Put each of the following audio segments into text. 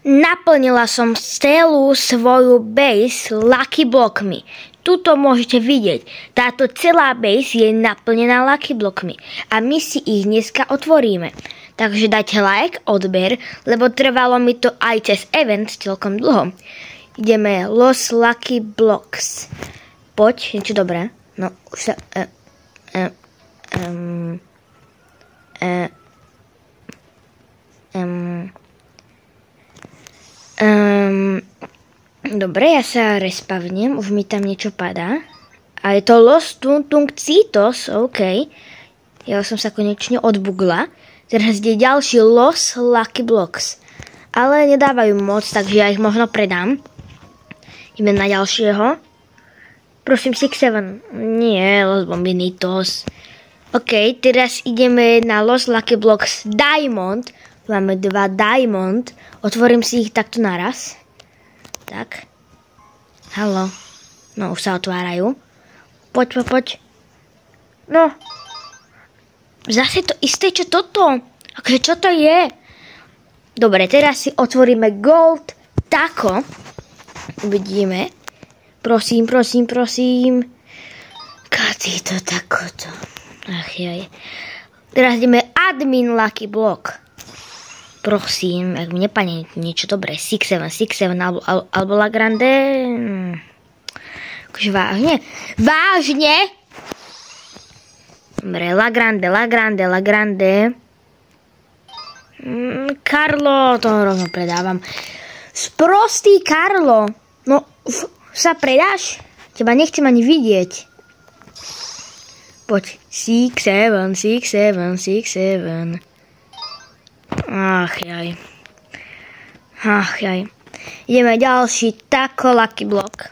Naplnila som celú svoju base Lucky Blockmi. Tuto môžete vidieť. Táto celá base je naplnená Lucky Blockmi. A my si ich dneska otvoríme. Takže dajte like, odber, lebo trvalo mi to aj cez event celkom dlho. Ideme Los Lucky Blocks. Poď, niečo dobré. No, už sa... Dobre, ja sa respavnem, už mi tam niečo padá. A je to Los Tung Citos, OK. Ja som sa konečne odbugla. Teraz je ďalší Los Lucky Blocks. Ale nedávajú moc, takže ja ich možno predám. Ideme na ďalšieho. Prosím, 6-7. Nie, Los Bombinitos. OK, teraz ideme na Los Lucky Blocks Diamond. Máme 2 Diamond. Otvorím si ich takto naraz. Tak. Haló. No, už sa otvárajú. Poď. No. Zase to isté, čo toto? Akože čo to je? Dobre, teraz si otvoríme Gold Taco. Uvidíme. Prosím. Kedy to takoto? Ach jaj. Teraz ideme Admin Lucky Block. Prosím, ak mi nepadne niečo dobré. 6-7 alebo La Grande. Akože vážne? Vážne? Dobre, La Grande. Carlo, to rovno predávam. Sprostý Carlo. No, sa predáš? Teba nechcem ani vidieť. Poď. 6-7. Ach jaj. Ideme ďalší Taco Lucky Block.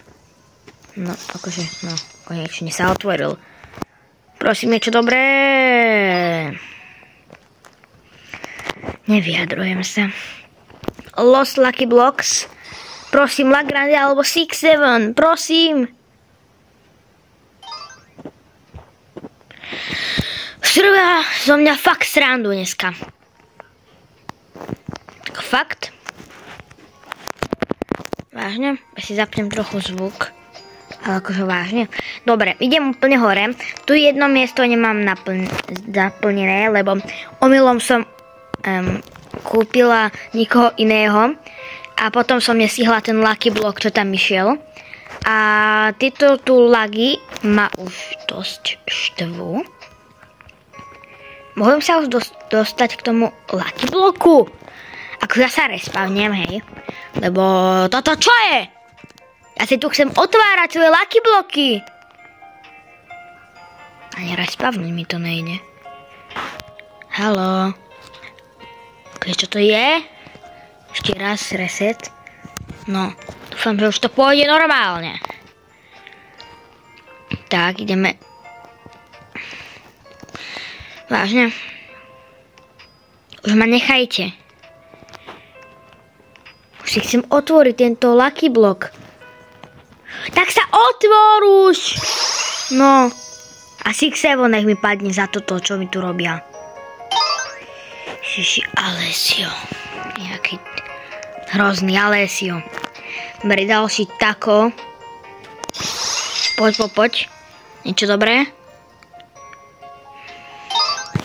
No, akože, konečne sa otvoril. Prosím, niečo dobré. Nevyjadrujem sa. Los Lucky Blocks. Prosím, La Grande alebo 6-7. Prosím. Strvá zo mňa fakt srandu dneska. Fakt? Vážne? Ja si zapnem trochu zvuk. Ale akože vážne. Dobre, idem úplne hore. Tu jedno miesto nemám zaplnené, lebo omylom som kúpila nikoho iného a potom som nesihla ten Lucky Block, čo tam išiel. A tieto tu lagy ma už dosť štvú. Môžem sa už dostať k tomu Lucky Blocku. Ako ja sa respavnem, hej. Lebo toto čo je? Ja si tu chcem otvárať svoje Lucky Blocky. Ani respavnúť mi to nejde. Haló. Čo to je? Ešte raz reset. No, dúfam, že už to pôjde normálne. Tak, ideme. Vážne? Už ma nechajte. Už si chcem otvoriť tento Lucky Block. Tak sa otvor už! No. A 6-7 nech mi padne za toto, čo mi tu robia. Ježiši, Alessio. Jaký hrozný Alessio. Dobre, ďalší Taco. Poď. Niečo dobré?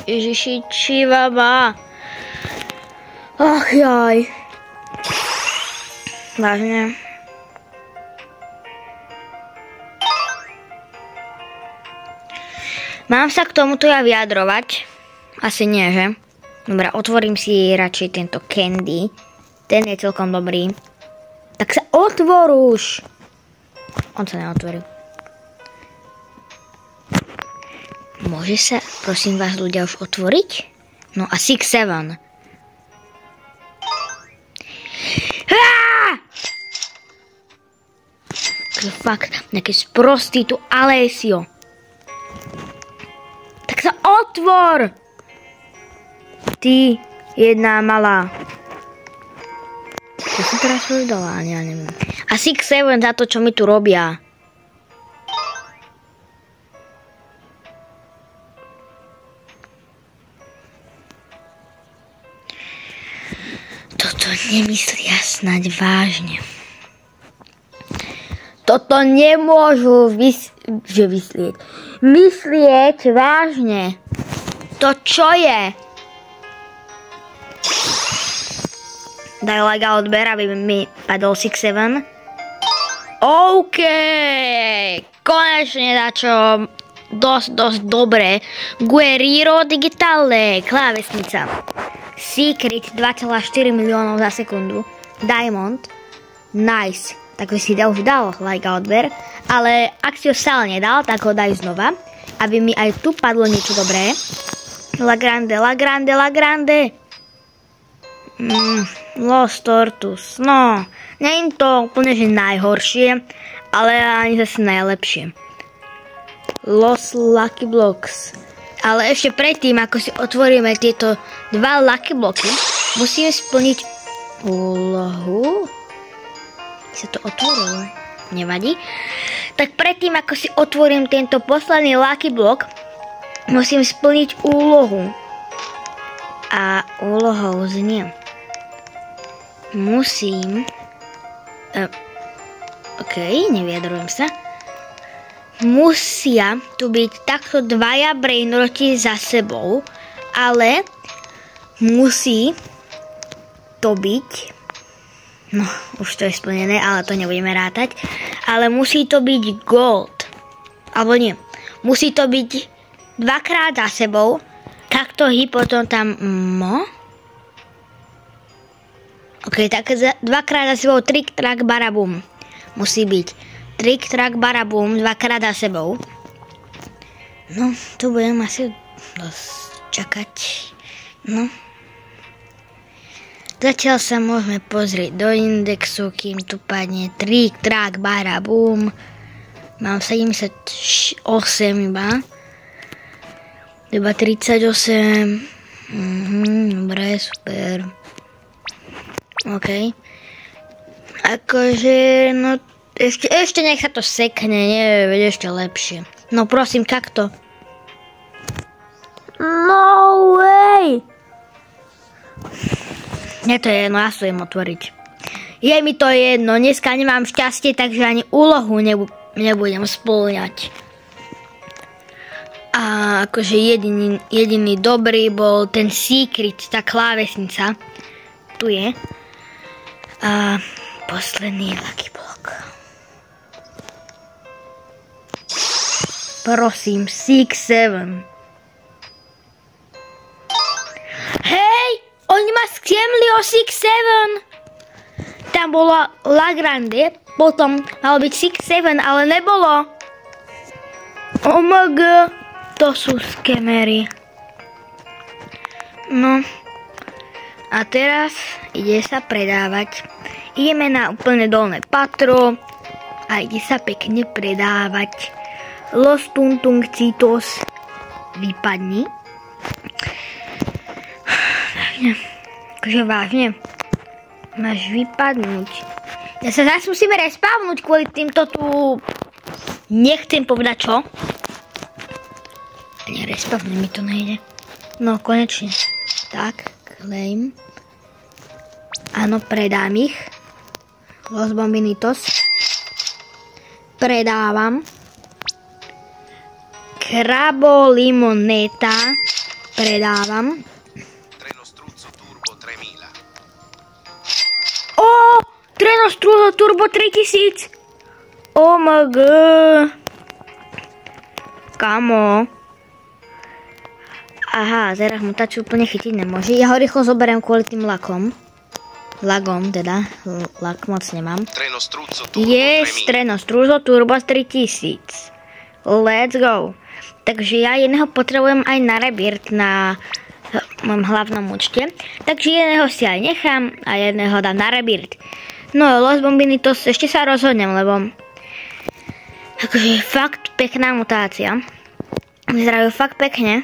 Ježiši, Čivaba. Ach jaj. Vážne. Mám sa k tomuto ja vyjadrovať? Asi nie, že? Dobre, otvorím si radšej tento Candy. Ten je celkom dobrý. Tak sa otvor už! On sa neotvoril. Môže sa, prosím vás, ľudia už otvoriť? No a 6-7. Fakt, nejaký sprostý tu Alessio. Tak sa otvor! Ty, jedna malá. Čo som teraz povedala? Ja neviem. A 6-7 za to, čo mi tu robia. Toto nemyslia snaď vážne. Toto nemôžu myslieť vážne. To čo je? Daj like a odber, aby mi padol 6-7. OK. Konečne dačo dosť dobré. Guerrero digitálne. Klávesnica. Secret 2,4 miliónov za sekundu. Diamond. Nice. Tak si už dal like a odber. Ale ak si ho stále nedal, tak ho daj znova. Aby mi aj tu padlo niečo dobré. La grande, la grande, la grande. Los Tortus. No, nie je to úplne že najhoršie, ale ani zase najlepšie. Los Lucky Blocks. Ale ešte predtým, ako si otvoríme tieto dva Lucky Blocky, musíme splniť úlohu. Sa to otvorilo. Nevadí. Tak predtým, ako si otvorím tento posledný Lucky Block, musím splniť úlohu. A úlohou znie. Musím... OK, nevyjadrujem sa. Musia tu byť takto dvaja brainroti za sebou, ale musí to byť... No, už to je splnené, ale to nebudeme rátať. Ale musí to byť gold. Alebo nie. Musí to byť dvakrát za sebou. Takto potom tam... OK, tak dvakrát za sebou trik, trak, barabum. Musí byť trik, trak, barabum, dvakrát za sebou. No, tu budem asi dosť čakať. No. Zatiaľ sa môžeme pozrieť do indexu, kým tu padne trik, trak, barabum. Mám 78 iba. Iba 38. Dobre, super. OK. Akože, no, ešte nech sa to sekne, nie, ešte lepšie. No prosím, takto. No way! Nie to je jedno, ja sa idem otvoriť. Je mi to jedno, dneska nemám šťastie, takže ani úlohu nebudem spĺňať. A akože jediný dobrý bol ten secret, tá klávesnica. Tu je. A posledný Lucky Block. Prosím, 6-7. Hej! Oni ma skiemli o 6-7. Tam bola La Grande, potom malo byť 6-7, ale nebolo. OMG, to sú skemery. No. A teraz ide sa predávať. Ideme na úplne dolné patro a ide sa pekne predávať. Los Tuntung Citos vypadni. Takže vážne. Máš vypadnúť. Ja sa zase musíme respavnúť kvôli týmto tu... Nechcem povedať čo. Nerespavne mi to nejde. No konečne. Tak. Claim. Áno, predám ich. Los Bombinitos. Predávam. Crabo Limoneta. Predávam. Treno Struzzo Turbo 3000. Oh! Treno Struzzo Turbo 3000. Oh my god. Kamo. Aha, teraz mu tač úplne chytiť nemôže. Ja ho rýchlo zoberiem kvôli tým lakom. Lagom teda. Lak moc nemám. Treno Struzzo Turbo 3000. Yes, Treno Struzzo Turbo 3000. Let's go. Takže ja jedného potrebujem aj na rebirth na mojom hlavnom účte. Takže jedného si aj nechám a jedného dám na rebirth. No, Los Bombinitos ešte sa rozhodnem, lebo akože fakt pekná mutácia. Vyzerajú fakt pekne.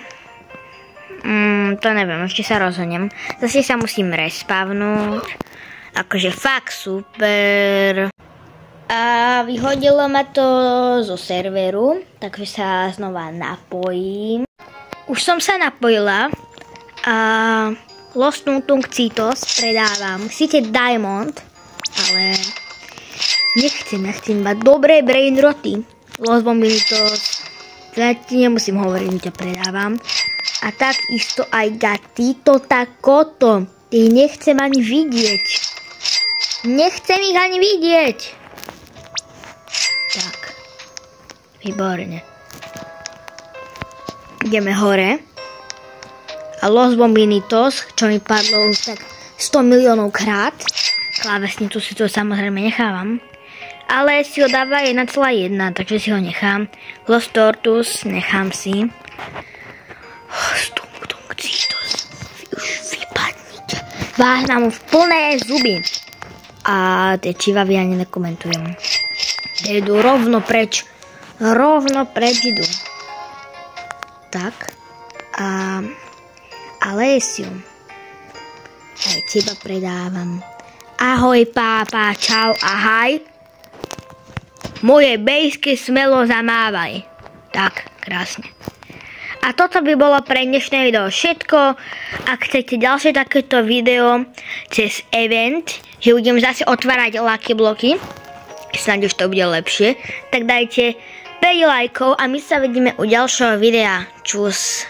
To neviem, ešte sa rozhodnem. Zase sa musím respavnúť. Akože fakt super. A vyhodilo ma to zo serveru, takže sa znova napojím. Už som sa napojila a Los Tung Tung Citos predávam. Síce Diamond, ale nechcem mať dobré brain roty. Los Bombinitos, teda ti nemusím hovoriť, že ťa predávam. A takisto aj Gatito Takoto. Ty nechcem ani vidieť. Nechcem ich ani vidieť. Tak. Výborne. Ideme hore. A Los Bombinitos, čo mi padlo už tak 100 miliónov krát. Klávesnicu si to samozrejme nechávam. Ale si ho dáva 1,1, takže si ho nechám. Los Tortus nechám si. Tung Tung Citos. Už vypadnite. Váhnam mu v plné zuby. A tie čivavy ani nekomentujem. Idú rovno preč. Rovno preč idú. Tak. A Alessiu. Aj teba predávam. Ahoj pápa, čau, ahaj. Moje bejsky smelo zamávaj. Tak, krásne. A toto by bolo pre dnešné video všetko. Ak chcete ďalšie takéto video cez event, že budem zase otvárať lucky bloky, snáď už to bude lepšie, tak dajte 5 lajkov a my sa vidíme u ďalšieho videa. Čus.